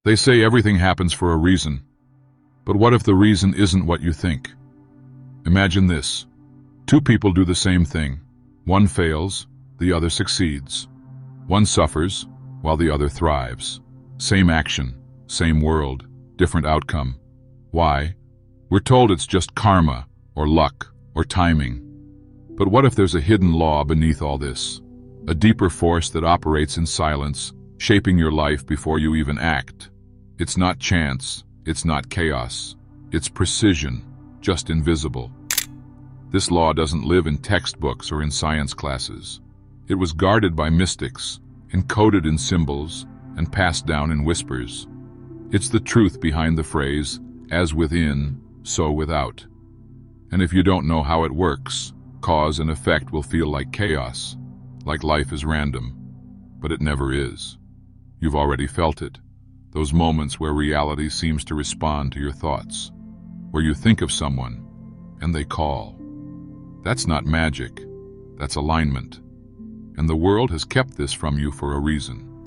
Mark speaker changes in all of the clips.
Speaker 1: They say everything happens for a reason. But what if the reason isn't what you think? Imagine this. Two people do the same thing. One fails, the other succeeds. One suffers, while the other thrives. Same action, same world, different outcome. Why? We're told it's just karma, or luck, or timing. But what if there's a hidden law beneath all this? A deeper force that operates in silence, shaping your life before you even act. It's not chance, it's not chaos. It's precision, just invisible. This law doesn't live in textbooks or in science classes. It was guarded by mystics, encoded in symbols, and passed down in whispers. It's the truth behind the phrase, as within, so without. And if you don't know how it works, cause and effect will feel like chaos, like life is random. But it never is. You've already felt it. Those moments where reality seems to respond to your thoughts, where you think of someone, and they call. That's not magic, that's alignment. And the world has kept this from you for a reason.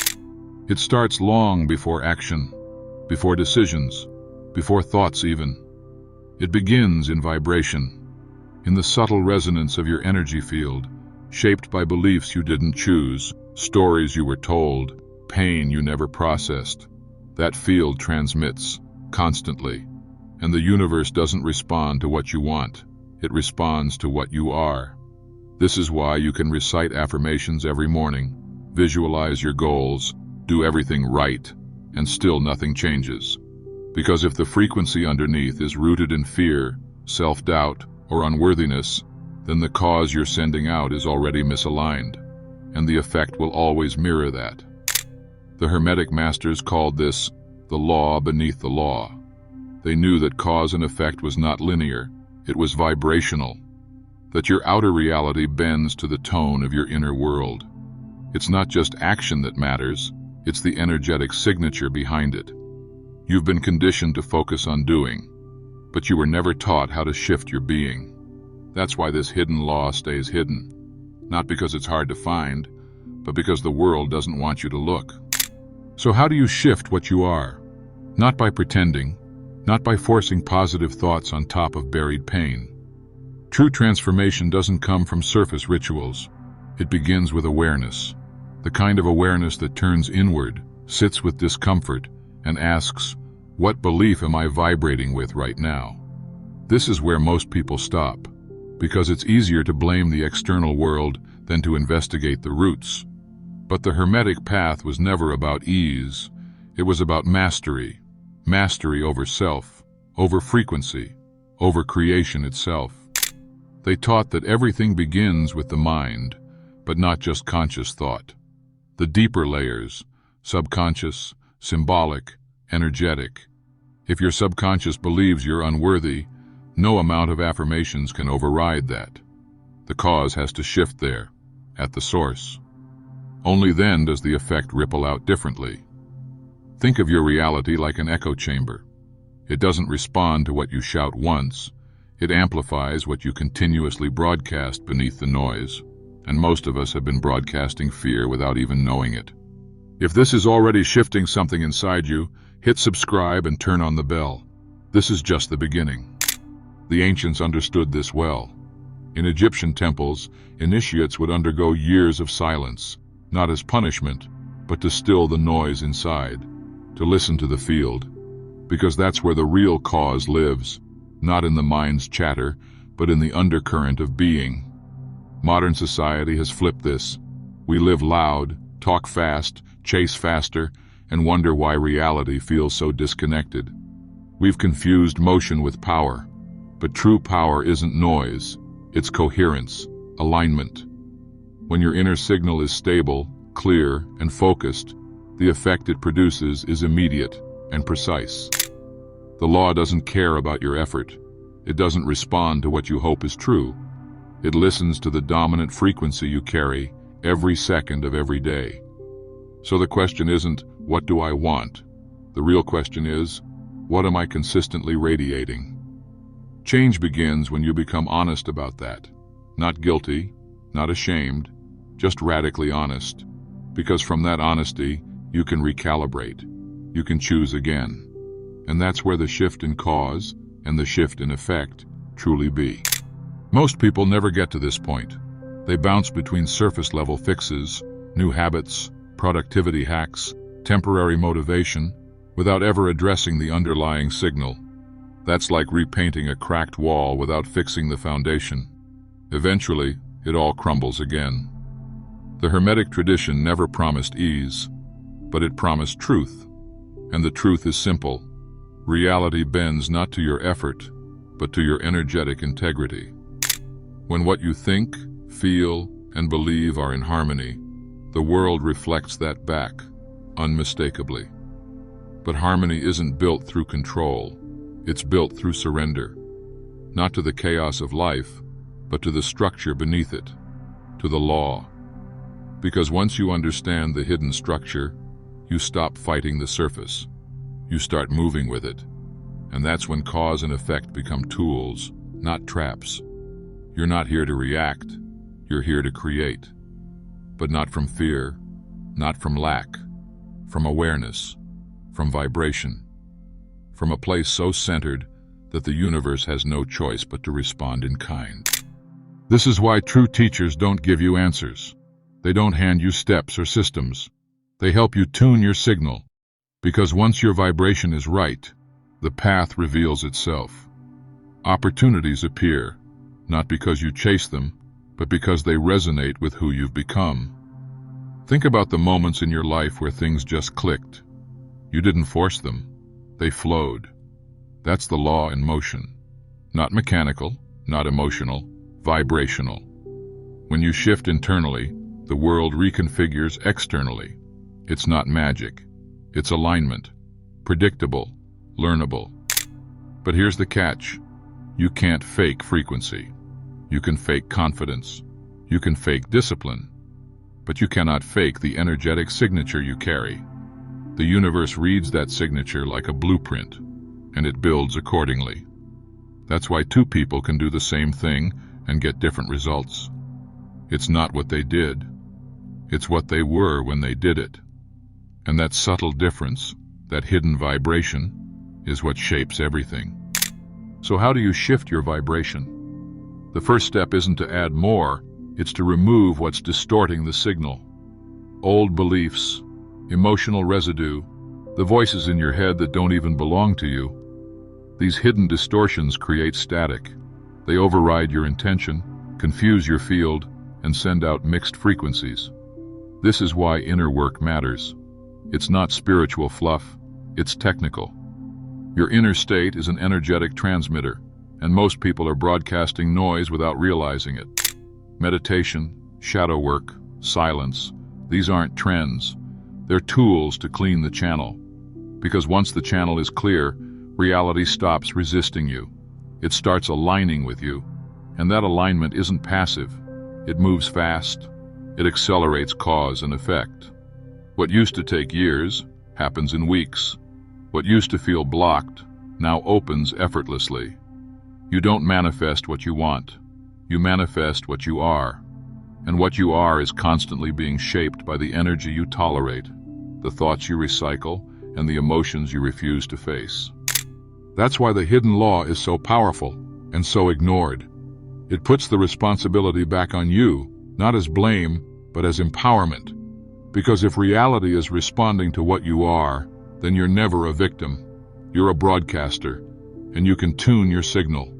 Speaker 1: It starts long before action, before decisions, before thoughts even. It begins in vibration, in the subtle resonance of your energy field, shaped by beliefs you didn't choose, stories you were told, pain you never processed. That field transmits, constantly, and the universe doesn't respond to what you want, it responds to what you are. This is why you can recite affirmations every morning, visualize your goals, do everything right, and still nothing changes. Because if the frequency underneath is rooted in fear, self-doubt, or unworthiness, then the cause you're sending out is already misaligned, and the effect will always mirror that. The Hermetic masters called this the law beneath the law. They knew that cause and effect was not linear, it was vibrational, that your outer reality bends to the tone of your inner world. It's not just action that matters, it's the energetic signature behind it. You've been conditioned to focus on doing, but you were never taught how to shift your being. That's why this hidden law stays hidden. Not because it's hard to find, but because the world doesn't want you to look. So how do you shift what you are? Not by pretending, not by forcing positive thoughts on top of buried pain. True transformation doesn't come from surface rituals. It begins with awareness. The kind of awareness that turns inward, sits with discomfort, and asks, what belief am I vibrating with right now? This is where most people stop, because it's easier to blame the external world than to investigate the roots. But the Hermetic path was never about ease. It was about mastery. Mastery over self, over frequency, over creation itself. They taught that everything begins with the mind, but not just conscious thought. The deeper layers, subconscious, symbolic, energetic. If your subconscious believes you're unworthy, no amount of affirmations can override that. The cause has to shift there, at the source. Only then does the effect ripple out differently. Think of your reality like an echo chamber. It doesn't respond to what you shout once. It amplifies what you continuously broadcast beneath the noise. And most of us have been broadcasting fear without even knowing it. If this is already shifting something inside you, hit subscribe and turn on the bell. This is just the beginning. The ancients understood this well. In Egyptian temples, initiates would undergo years of silence, not as punishment, but to still the noise inside, to listen to the field, because that's where the real cause lives, not in the mind's chatter, but in the undercurrent of being. Modern society has flipped this. We live loud, talk fast, chase faster, and wonder why reality feels so disconnected. We've confused motion with power, but true power isn't noise, it's coherence, alignment. When your inner signal is stable, clear, and focused, the effect it produces is immediate and precise. The law doesn't care about your effort. It doesn't respond to what you hope is true. It listens to the dominant frequency you carry every second of every day. So the question isn't, what do I want? The real question is, what am I consistently radiating? Change begins when you become honest about that. Not guilty, not ashamed, just radically honest. Because from that honesty, you can recalibrate. you can choose again. And that's where the shift in cause and the shift in effect truly be. Most people never get to this point. They bounce between surface-level fixes, new habits, productivity hacks, temporary motivation, without ever addressing the underlying signal. That's like repainting a cracked wall without fixing the foundation. Eventually, it all crumbles again. The Hermetic tradition never promised ease, but it promised truth. And the truth is simple. Reality bends not to your effort, but to your energetic integrity. When what you think, feel, and believe are in harmony, the world reflects that back, unmistakably. But harmony isn't built through control. It's built through surrender. Not to the chaos of life, but to the structure beneath it, to the law. Because once you understand the hidden structure, you stop fighting the surface. You start moving with it. And that's when cause and effect become tools, not traps. You're not here to react. You're here to create. But not from fear, not from lack, from awareness, from vibration, from a place so centered that the universe has no choice but to respond in kind. This is why true teachers don't give you answers. They don't hand you steps or systems. They help you tune your signal, because once your vibration is right, the path reveals itself. Opportunities appear, not because you chase them, but because they resonate with who you've become. Think about the moments in your life where things just clicked. You didn't force them. They flowed. That's the law in motion. Not mechanical, not emotional, vibrational. When you shift internally, the world reconfigures externally. It's not magic. It's alignment. Predictable, learnable. But here's the catch. You can't fake frequency. You can fake confidence. You can fake discipline. But you cannot fake the energetic signature you carry. The universe reads that signature like a blueprint, and it builds accordingly. That's why two people can do the same thing and get different results. It's not what they did. It's what they were when they did it. And that subtle difference, that hidden vibration, is what shapes everything. So how do you shift your vibration? The first step isn't to add more, it's to remove what's distorting the signal. Old beliefs, emotional residue, the voices in your head that don't even belong to you. These hidden distortions create static. They override your intention, confuse your field, and send out mixed frequencies. This is why inner work matters. It's not spiritual fluff, it's technical. Your inner state is an energetic transmitter, and most people are broadcasting noise without realizing it. Meditation, shadow work, silence, these aren't trends. They're tools to clean the channel. Because once the channel is clear, reality stops resisting you. It starts aligning with you. And that alignment isn't passive. It moves fast. It accelerates cause and effect. What used to take years happens in weeks. What used to feel blocked now opens effortlessly. You don't manifest what you want. You manifest what you are. And what you are is constantly being shaped by the energy you tolerate, the thoughts you recycle, and the emotions you refuse to face. That's why the hidden law is so powerful and so ignored. It puts the responsibility back on you, not as blame, but as empowerment. Because if reality is responding to what you are, then you're never a victim. You're a broadcaster, and you can tune your signal.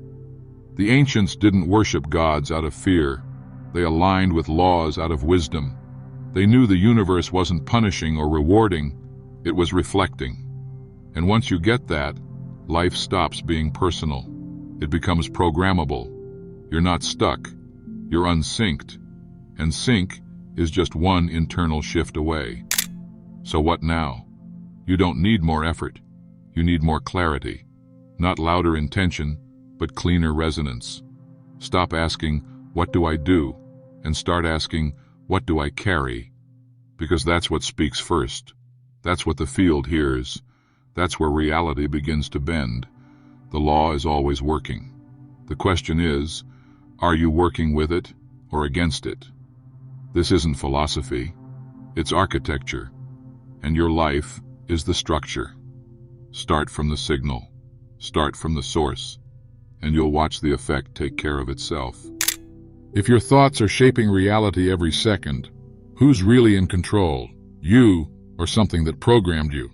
Speaker 1: The ancients didn't worship gods out of fear. They aligned with laws out of wisdom. They knew the universe wasn't punishing or rewarding, it was reflecting. And once you get that, life stops being personal. It becomes programmable. You're not stuck, you're unsynced. And sync is just one internal shift away. So what now? You don't need more effort. You need more clarity. Not louder intention, but cleaner resonance. Stop asking, what do I do? And start asking, what do I carry? Because that's what speaks first. That's what the field hears. That's where reality begins to bend. The law is always working. The question is, are you working with it or against it? This isn't philosophy. It's architecture. And your life, is the structure. Start from the signal, start from the source, and you'll watch the effect take care of itself. If your thoughts are shaping reality every second, who's really in control? You or something that programmed you?